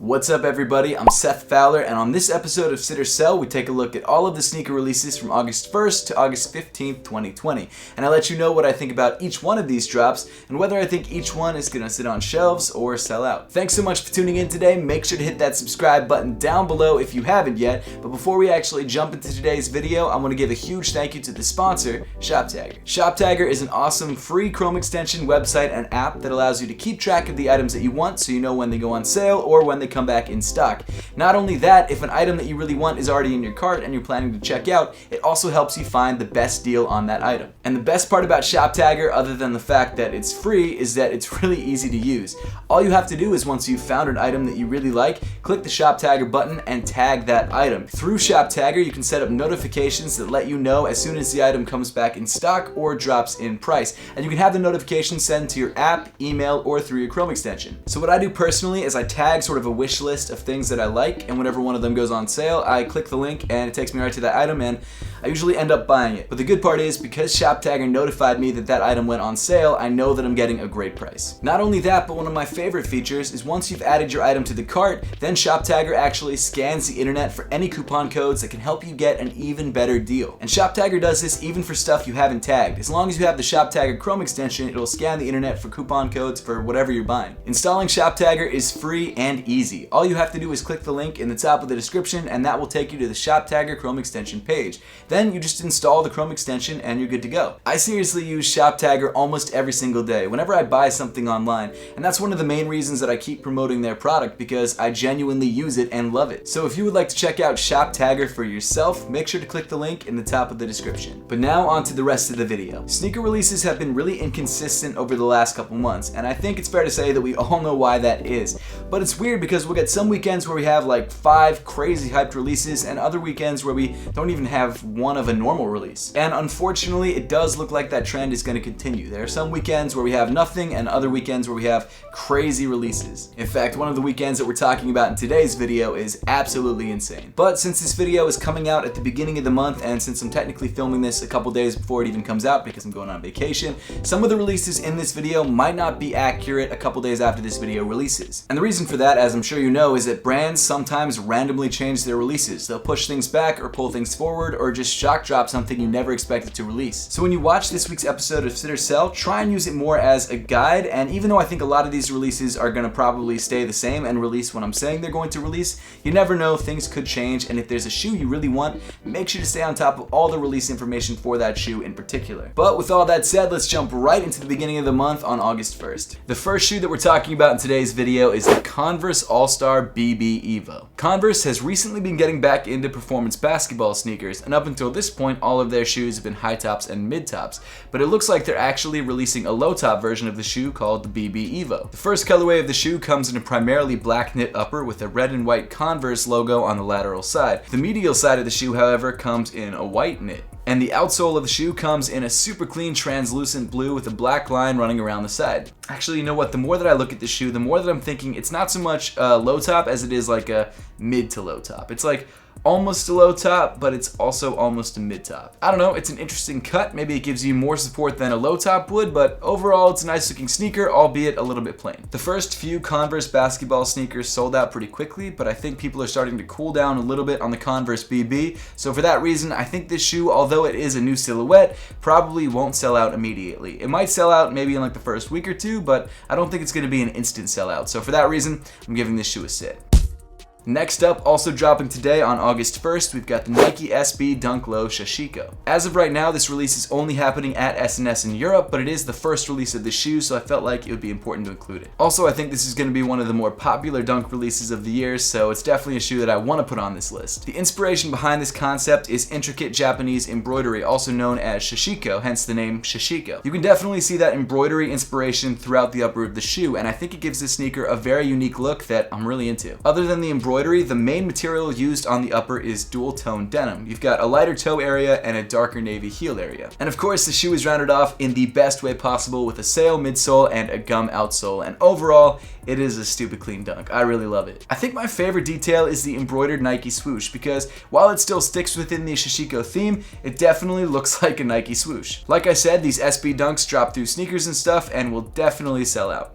What's up everybody, I'm Seth Fowler, and on this episode of Sit or Sell, we take a look at all of the sneaker releases from August 1st to August 15th, 2020. And I let you know what I think about each one of these drops, and whether I think each one is gonna sit on shelves or sell out. Thanks so much for tuning in today. Make sure to hit that subscribe button down below if you haven't yet. But before we actually jump into today's video, I wanna give a huge thank you to the sponsor, ShopTagger. ShopTagger is an awesome free Chrome extension website and app that allows you to keep track of the items that you want so you know when they go on sale or when they come back in stock. Not only that, if an item that you really want is already in your cart and you're planning to check out, it also helps you find the best deal on that item. And the best part about ShopTagger, other than the fact that it's free, is that it's really easy to use. All you have to do is once you've found an item that you really like, click the ShopTagger button and tag that item. Through ShopTagger, you can set up notifications that let you know as soon as the item comes back in stock or drops in price. And you can have the notification sent to your app, email, or through your Chrome extension. So what I do personally is I tag sort of a wish list of things that I like, and whenever one of them goes on sale, I click the link and it takes me right to that item, and I usually end up buying it. But the good part is, because ShopTagger notified me that that item went on sale, I know that I'm getting a great price. Not only that, but one of my favorite features is once you've added your item to the cart, then ShopTagger actually scans the internet for any coupon codes that can help you get an even better deal. And ShopTagger does this even for stuff you haven't tagged. As long as you have the ShopTagger Chrome extension, it'll scan the internet for coupon codes for whatever you're buying. Installing ShopTagger is free and easy. All you have to do is click the link in the top of the description, and that will take you to the ShopTagger Chrome extension page. Then you just install the Chrome extension and you're good to go. I seriously use ShopTagger almost every single day whenever I buy something online, and that's one of the main reasons that I keep promoting their product, because I genuinely use it and love it. So if you would like to check out ShopTagger for yourself, make sure to click the link in the top of the description. But now on to the rest of the video. Sneaker releases have been really inconsistent over the last couple months, and I think it's fair to say that we all know why that is. But it's weird because we'll get some weekends where we have like 5 crazy hyped releases and other weekends where we don't even have one of a normal release. And unfortunately, it does look like that trend is going to continue. There are some weekends where we have nothing and other weekends where we have crazy releases. In fact, one of the weekends that we're talking about in today's video is absolutely insane. But since this video is coming out at the beginning of the month, and since I'm technically filming this a couple days before it even comes out because I'm going on vacation, some of the releases in this video might not be accurate a couple days after this video releases. And the reason for that, as I'm sure you know, is that brands sometimes randomly change their releases. They'll push things back or pull things forward or just shock drop something you never expected to release. So when you watch this week's episode of Sit or Sell, try and use it more as a guide. And even though I think a lot of these releases are going to probably stay the same and release when I'm saying they're going to release, you never know, things could change. And if there's a shoe you really want, make sure to stay on top of all the release information for that shoe in particular. But with all that said, let's jump right into the beginning of the month on August 1st. The first shoe that we're talking about in today's video is the Converse All-Star BB Evo. Converse has recently been getting back into performance basketball sneakers, and up until this point, all of their shoes have been high tops and mid tops, but it looks like they're actually releasing a low top version of the shoe called the BB Evo. The first colorway of the shoe comes in a primarily black knit upper with a red and white Converse logo on the lateral side. The medial side of the shoe, however, comes in a white knit. And the outsole of the shoe comes in a super clean translucent blue with a black line running around the side. Actually, you know what? The more that I look at the shoe, the more that I'm thinking it's not so much a low top as it is like a mid to low top. It's like almost a low top, but it's also almost a mid top. I don't know, it's an interesting cut. Maybe it gives you more support than a low top would, but overall it's a nice looking sneaker, albeit a little bit plain. The first few Converse basketball sneakers sold out pretty quickly, but I think people are starting to cool down a little bit on the Converse BB. So for that reason, I think this shoe, although it is a new silhouette, probably won't sell out immediately. It might sell out maybe in like the first week or two, but I don't think it's going to be an instant sellout. So for that reason, I'm giving this shoe a sit. Next up, also dropping today on August 1st, we've got the Nike SB Dunk Low Shishiko. As of right now, this release is only happening at S&S in Europe, but it is the first release of the shoe, so I felt like it would be important to include it. Also, I think this is going to be one of the more popular dunk releases of the year, so it's definitely a shoe that I want to put on this list. The inspiration behind this concept is intricate Japanese embroidery, also known as Shishiko, hence the name Shishiko. You can definitely see that embroidery inspiration throughout the upper of the shoe, and I think it gives this sneaker a very unique look that I'm really into. Other than the embroidery, the main material used on the upper is dual tone denim. You've got a lighter toe area and a darker navy heel area. And of course, the shoe is rounded off in the best way possible with a sail midsole and a gum outsole. And overall, it is a stupid clean dunk. I really love it. I think my favorite detail is the embroidered Nike swoosh, because while it still sticks within the Shishiko theme, it definitely looks like a Nike swoosh. Like I said, these SB dunks drop through sneakers and stuff and will definitely sell out.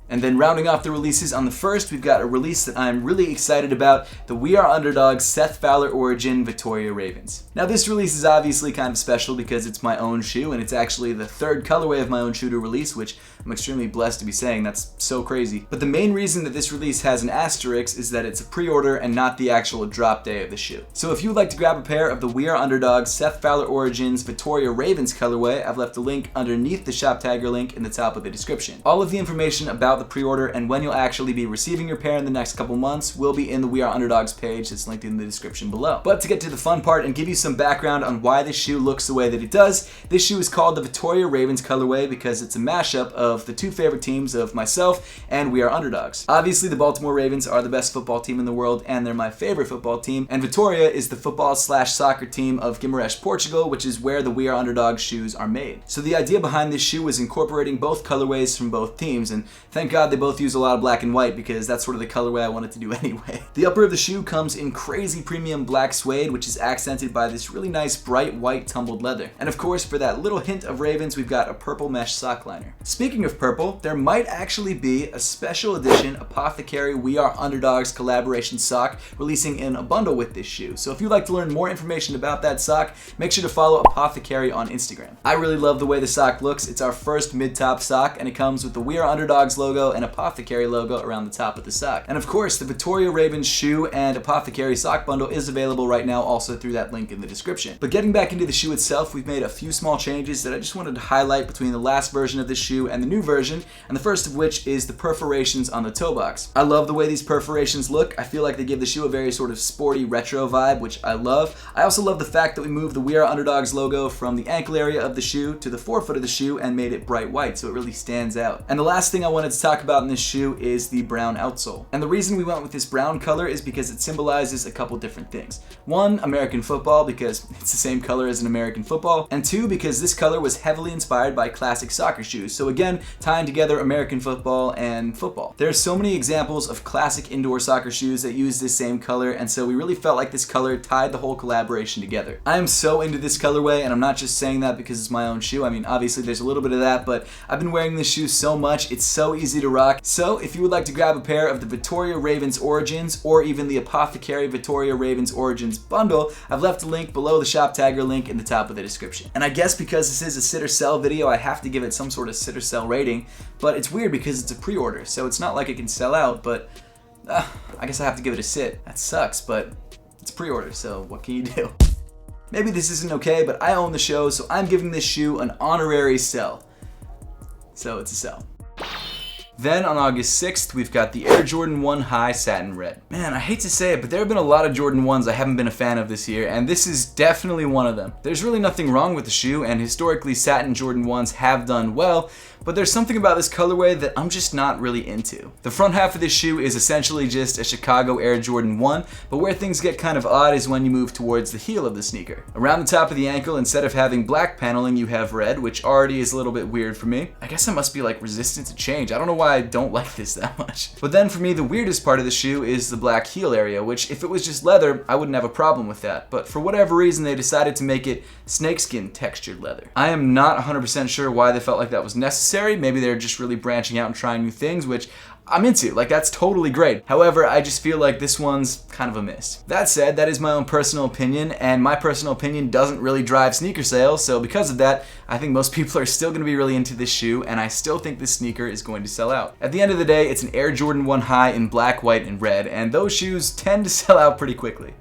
And then rounding off the releases, on the 1st, we've got a release that I'm really excited about, the We Are Underdogs Seth Fowler Origin Vittoria Ravens. Now this release is obviously kind of special because it's my own shoe, and it's actually the 3rd colorway of my own shoe to release, which I'm extremely blessed to be saying. That's so crazy. But the main reason that this release has an asterisk is that it's a pre-order and not the actual drop day of the shoe. So if you would like to grab a pair of the We Are Underdogs Seth Fowler Origins Vittoria Ravens colorway, I've left a link underneath the shop tagger link in the top of the description. All of the information about the pre-order and when you'll actually be receiving your pair in the next couple months will be in the We Are Underdogs page that's linked in the description below. But to get to the fun part and give you some background on why this shoe looks the way that it does, this shoe is called the Vittoria Ravens colorway because it's a mashup of the 2 favorite teams of myself and We Are Underdogs. Obviously, the Baltimore Ravens are the best football team in the world and they're my favorite football team, and Vittoria is the football/soccer team of Guimarães, Portugal, which is where the We Are Underdogs shoes are made. So the idea behind this shoe was incorporating both colorways from both teams, and thank God they both use a lot of black and white because that's sort of the colorway I wanted to do anyway. The upper of the shoe comes in crazy premium black suede, which is accented by this really nice bright white tumbled leather. And of course, for that little hint of Ravens, we've got a purple mesh sock liner. Speaking of purple, there might actually be a special edition Apothecary We Are Underdogs collaboration sock releasing in a bundle with this shoe. So if you'd like to learn more information about that sock, make sure to follow Apothecary on Instagram. I really love the way the sock looks. It's our first mid-top sock, and it comes with the We Are Underdogs logo and Apothecary logo around the top of the sock. And of course, the Vittoria Ravens shoe and Apothecary sock bundle is available right now also through that link in the description. But getting back into the shoe itself, we've made a few small changes that I just wanted to highlight between the last version of this shoe and the new version, and the first of which is the perforations on the toe box. I love the way these perforations look. I feel like they give the shoe a very sort of sporty retro vibe, which I love. I also love the fact that we moved the We Are Underdogs logo from the ankle area of the shoe to the forefoot of the shoe and made it bright white, so it really stands out. And the last thing I wanted to talk about in this shoe is the brown outsole. And the reason we went with this brown color is because it symbolizes a couple different things. 1, American football, because it's the same color as an American football, and 2, because this color was heavily inspired by classic soccer shoes. So again, tying together American football and football. There are so many examples of classic indoor soccer shoes that use this same color, and so we really felt like this color tied the whole collaboration together. I am so into this colorway, and I'm not just saying that because it's my own shoe. I mean, obviously there's a little bit of that, but I've been wearing this shoe so much, it's so easy to rock. So if you would like to grab a pair of the Vittoria Ravens Origins or even the Apothecary Vittoria Ravens Origins bundle, I've left a link below the shop tagger link in the top of the description. And I guess because this is a sit or sell video, I have to give it some sort of sit or sell rating, but it's weird because it's a pre-order, so it's not like it can sell out, but I guess I have to give it a sit. That sucks, but it's pre-order, so what can you do? Maybe this isn't okay, but I own the show, so I'm giving this shoe an honorary sell. So it's a sell. Then on August 6th, we've got the Air Jordan 1 High Satin Red. Man, I hate to say it, but there have been a lot of Jordan 1s I haven't been a fan of this year, and this is definitely one of them. There's really nothing wrong with the shoe, and historically satin Jordan 1s have done well, but there's something about this colorway that I'm just not really into. The front half of this shoe is essentially just a Chicago Air Jordan 1, but where things get kind of odd is when you move towards the heel of the sneaker. Around the top of the ankle, instead of having black paneling, you have red, which already is a little bit weird for me. I guess I must be like resistant to change. I don't know why I don't like this that much. But then for me, the weirdest part of the shoe is the black heel area, which if it was just leather, I wouldn't have a problem with that. But for whatever reason, they decided to make it snakeskin textured leather. I am not 100% sure why they felt like that was necessary. Maybe they're just really branching out and trying new things, which I'm into. Like, that's totally great. However, I just feel like this one's kind of a miss. That said, that is my own personal opinion, and my personal opinion doesn't really drive sneaker sales, so because of that, I think most people are still going to be really into this shoe, and I still think this sneaker is going to sell out. At the end of the day, it's an Air Jordan 1 High in black, white, and red, and those shoes tend to sell out pretty quickly.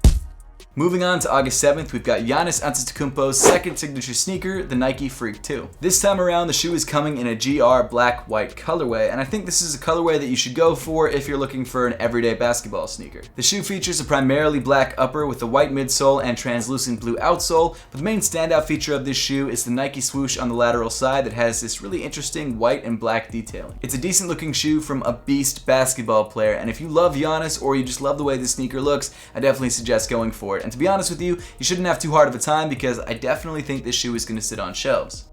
Moving on to August 7th, we've got Giannis Antetokounmpo's second signature sneaker, the Nike Freak 2. This time around, the shoe is coming in a GR black-white colorway, and I think this is a colorway that you should go for if you're looking for an everyday basketball sneaker. The shoe features a primarily black upper with a white midsole and translucent blue outsole, but the main standout feature of this shoe is the Nike swoosh on the lateral side that has this really interesting white and black detailing. It's a decent looking shoe from a beast basketball player, and if you love Giannis or you just love the way this sneaker looks, I definitely suggest going for it. And to be honest with you, you shouldn't have too hard of a time because I definitely think this shoe is going to sit on shelves.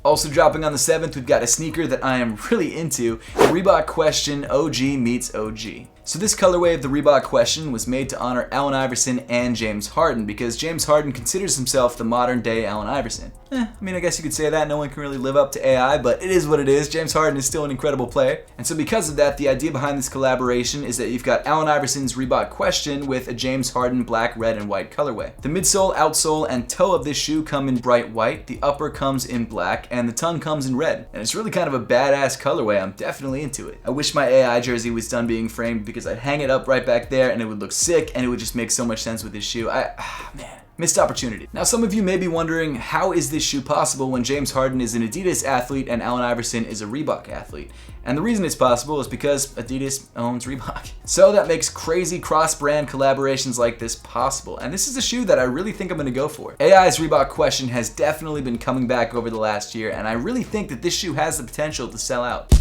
Also dropping on the 7th, we've got a sneaker that I am really into, Reebok Question OG meets OG. So this colorway of the Reebok Question was made to honor Allen Iverson and James Harden, because James Harden considers himself the modern day Allen Iverson. I mean, I guess you could say that. No one can really live up to AI, but it is what it is. James Harden is still an incredible player. And so because of that, the idea behind this collaboration is that you've got Allen Iverson's Reebok Question with a James Harden black, red, and white colorway. The midsole, outsole, and toe of this shoe come in bright white, the upper comes in black, and the tongue comes in red. And it's really kind of a badass colorway. I'm definitely into it. I wish my AI jersey was done being framed, because I'd hang it up right back there and it would look sick, and it would just make so much sense with this shoe. Man. Missed opportunity. Now some of you may be wondering, how is this shoe possible when James Harden is an Adidas athlete and Allen Iverson is a Reebok athlete? And the reason it's possible is because Adidas owns Reebok. So that makes crazy cross-brand collaborations like this possible. And this is a shoe that I really think I'm gonna go for. AI's Reebok Question has definitely been coming back over the last year, and I really think that this shoe has the potential to sell out.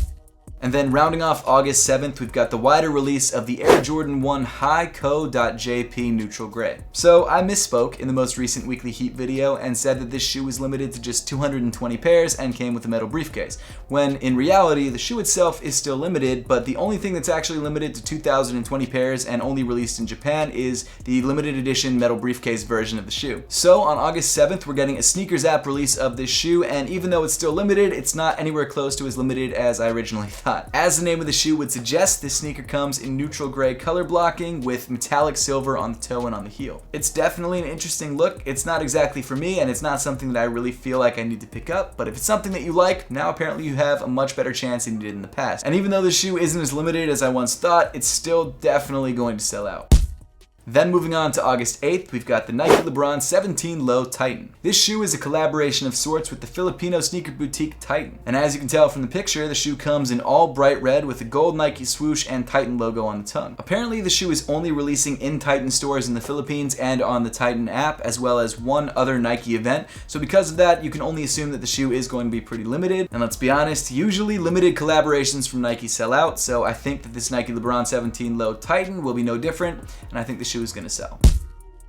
And then rounding off August 7th, we've got the wider release of the Air Jordan 1 High Cojp Neutral Gray. So I misspoke in the most recent Weekly Heat video and said that this shoe was limited to just 220 pairs and came with a metal briefcase, when in reality the shoe itself is still limited, but the only thing that's actually limited to 2,020 pairs and only released in Japan is the limited edition metal briefcase version of the shoe. So on August 7th, we're getting a Sneakers app release of this shoe, and even though it's still limited, it's not anywhere close to as limited as I originally thought. As the name of the shoe would suggest, this sneaker comes in neutral gray color blocking with metallic silver on the toe and on the heel. It's definitely an interesting look. It's not exactly for me, and it's not something that I really feel like I need to pick up, but if it's something that you like, now apparently you have a much better chance than you did in the past. And even though the shoe isn't as limited as I once thought, it's still definitely going to sell out. Then moving on to August 8th, we've got the Nike LeBron 17 Low Titan. This shoe is a collaboration of sorts with the Filipino sneaker boutique Titan. And as you can tell from the picture, the shoe comes in all bright red with a gold Nike swoosh and Titan logo on the tongue. Apparently the shoe is only releasing in Titan stores in the Philippines and on the Titan app, as well as one other Nike event. So because of that, you can only assume that the shoe is going to be pretty limited. And let's be honest, usually limited collaborations from Nike sell out, so I think that this Nike LeBron 17 Low Titan will be no different, and I think the shoe is going to sell.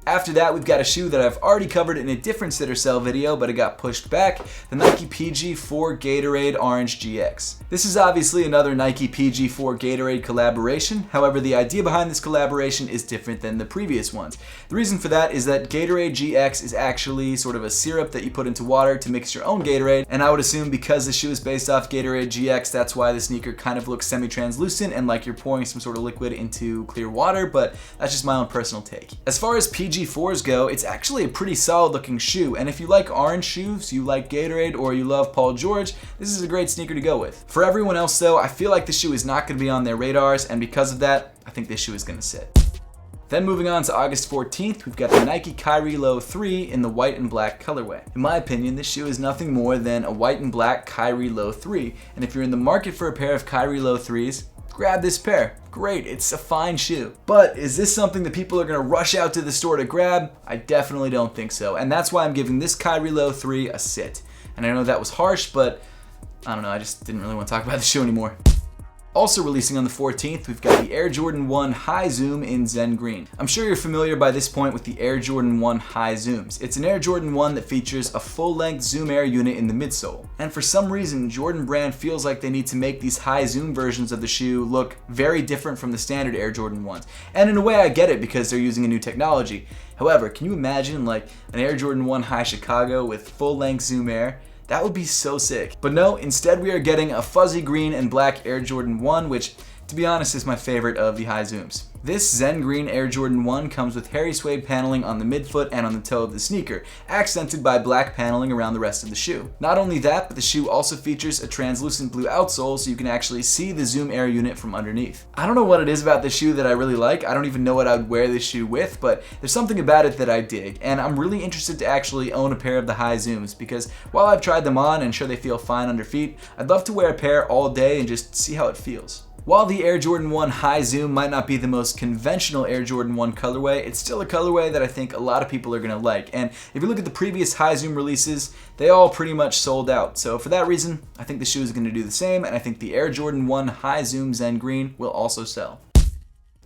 After that, we've got a shoe that I've already covered in a different sit or sell video, but it got pushed back, the Nike PG4 Gatorade Orange GX. This is obviously another Nike PG4 Gatorade collaboration. However, the idea behind this collaboration is different than the previous ones. The reason for that is that Gatorade GX is actually sort of a syrup that you put into water to mix your own Gatorade, and I would assume because the shoe is based off Gatorade GX, that's why the sneaker kind of looks semi-translucent and like you're pouring some sort of liquid into clear water, but that's just my own personal take. As far as PG4s go, it's actually a pretty solid looking shoe, and if you like orange shoes, you like Gatorade, or you love Paul George, this is a great sneaker to go with. For everyone else though, I feel like the shoe is not going to be on their radars, and because of that, I think this shoe is going to sit. Then moving on to August 14th, we've got the Nike Kyrie Low 3 in the white and black colorway. In my opinion, this shoe is nothing more than a white and black Kyrie Low 3, and if you're in the market for a pair of Kyrie Low 3s, grab this pair. Great, it's a fine shoe. But is this something that people are going to rush out to the store to grab? I definitely don't think so, and that's why I'm giving this Kyrie Low 3 a sit. And I know that was harsh, but I don't know, I just didn't really want to talk about the shoe anymore. Also releasing on the 14th, we've got the Air Jordan 1 High Zoom in Zen Green. I'm sure you're familiar by this point with the Air Jordan 1 High Zooms. It's an Air Jordan 1 that features a full-length Zoom Air unit in the midsole. And for some reason, Jordan Brand feels like they need to make these high zoom versions of the shoe look very different from the standard Air Jordan 1s. And in a way I get it because they're using a new technology. However, can you imagine like an Air Jordan 1 High Chicago with full-length Zoom Air? That would be so sick. But no, instead we are getting a fuzzy green and black Air Jordan 1, which, to be honest, is my favorite of the high zooms. This Zen Green Air Jordan 1 comes with hairy suede paneling on the midfoot and on the toe of the sneaker, accented by black paneling around the rest of the shoe. Not only that, but the shoe also features a translucent blue outsole so you can actually see the Zoom Air unit from underneath. I don't know what it is about this shoe that I really like. I don't even know what I would wear this shoe with, but there's something about it that I dig, and I'm really interested to actually own a pair of the high zooms because while I've tried them on and sure they feel fine under feet, I'd love to wear a pair all day and just see how it feels. While the Air Jordan 1 High Zoom might not be the most conventional Air Jordan 1 colorway, it's still a colorway that I think a lot of people are going to like. And if you look at the previous High Zoom releases, they all pretty much sold out. So for that reason, I think the shoe is going to do the same, and I think the Air Jordan 1 High Zoom Zen Green will also sell.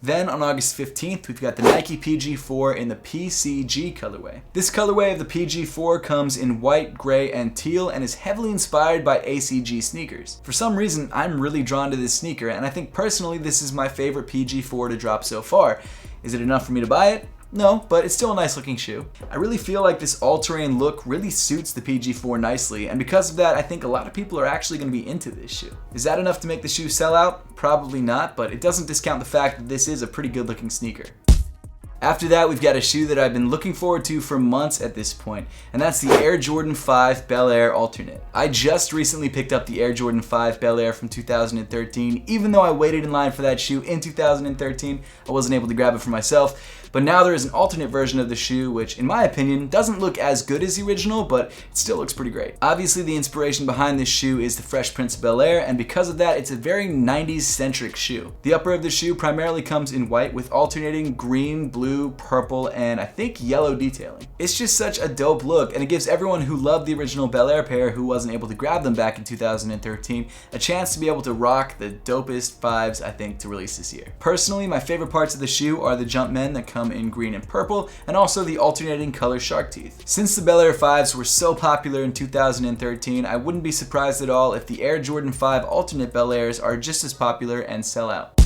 Then on August 15th, we've got the Nike PG4 in the PCG colorway. This colorway of the PG4 comes in white, gray, and teal and is heavily inspired by ACG sneakers. For some reason, I'm really drawn to this sneaker, and I think personally this is my favorite PG4 to drop so far. Is it enough for me to buy it? No, but it's still a nice looking shoe. I really feel like this all-terrain look really suits the PG4 nicely, and because of that, I think a lot of people are actually going to be into this shoe. Is that enough to make the shoe sell out? Probably not, but it doesn't discount the fact that this is a pretty good looking sneaker. After that, we've got a shoe that I've been looking forward to for months at this point, and that's the Air Jordan 5 Bel Air Alternate. I just recently picked up the Air Jordan 5 Bel Air from 2013. Even though I waited in line for that shoe in 2013, I wasn't able to grab it for myself. But now there is an alternate version of the shoe, which in my opinion doesn't look as good as the original, but it still looks pretty great. Obviously the inspiration behind this shoe is the Fresh Prince of Bel Air, and because of that it's a very 90s centric shoe. The upper of the shoe primarily comes in white with alternating green, blue, purple, and I think yellow detailing. It's just such a dope look, and it gives everyone who loved the original Bel Air pair who wasn't able to grab them back in 2013 a chance to be able to rock the dopest 5s I think to release this year. Personally, my favorite parts of the shoe are the jump men that come in green and purple, and also the alternating color shark teeth. Since the Bel Air 5s were so popular in 2013, I wouldn't be surprised at all if the Air Jordan 5 alternate Bel Airs are just as popular and sell out.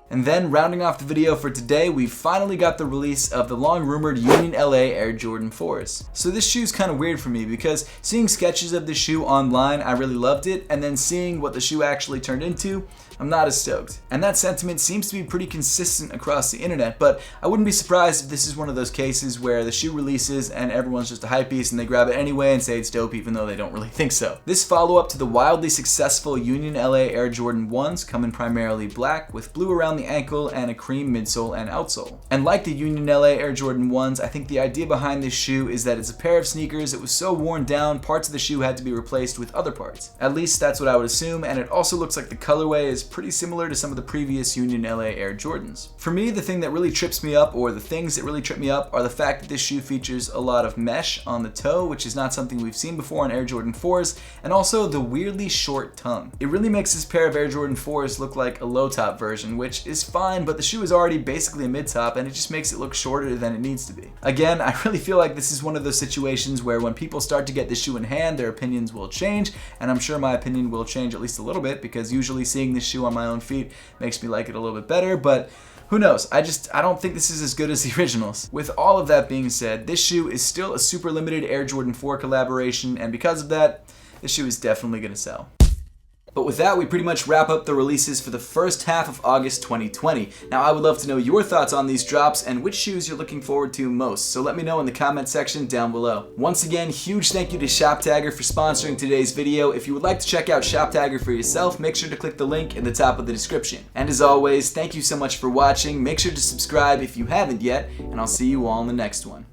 And then, rounding off the video for today, we've finally got the release of the long-rumored Union LA Air Jordan 4s. So this shoe's kind of weird for me because seeing sketches of the shoe online, I really loved it, and then seeing what the shoe actually turned into, I'm not as stoked. And that sentiment seems to be pretty consistent across the internet, but I wouldn't be surprised if this is one of those cases where the shoe releases and everyone's just a hypebeast and they grab it anyway and say it's dope even though they don't really think so. This follow-up to the wildly successful Union LA Air Jordan 1s come in primarily black with blue around the ankle and a cream midsole and outsole. And like the Union LA Air Jordan 1s, I think the idea behind this shoe is that it's a pair of sneakers that was so worn down, parts of the shoe had to be replaced with other parts. At least that's what I would assume, and it also looks like the colorway is pretty similar to some of the previous Union LA Air Jordans. For me, the thing that really trips me up, or the things that really trip me up, are the fact that this shoe features a lot of mesh on the toe, which is not something we've seen before on Air Jordan 4s, and also the weirdly short tongue. It really makes this pair of Air Jordan 4s look like a low top version, which is fine, but the shoe is already basically a mid top, and it just makes it look shorter than it needs to be. Again, I really feel like this is one of those situations where when people start to get the shoe in hand, their opinions will change, and I'm sure my opinion will change at least a little bit, because usually seeing this shoe on my own feet makes me like it a little bit better, but who knows? I don't think this is as good as the originals. With all of that being said, this shoe is still a super limited Air Jordan 4 collaboration, and because of that, this shoe is definitely gonna sell. But with that, we pretty much wrap up the releases for the first half of August 2020. Now, I would love to know your thoughts on these drops and which shoes you're looking forward to most, so let me know in the comment section down below. Once again, huge thank you to ShopTagger for sponsoring today's video. If you would like to check out ShopTagger for yourself, make sure to click the link in the top of the description. And as always, thank you so much for watching. Make sure to subscribe if you haven't yet, and I'll see you all in the next one.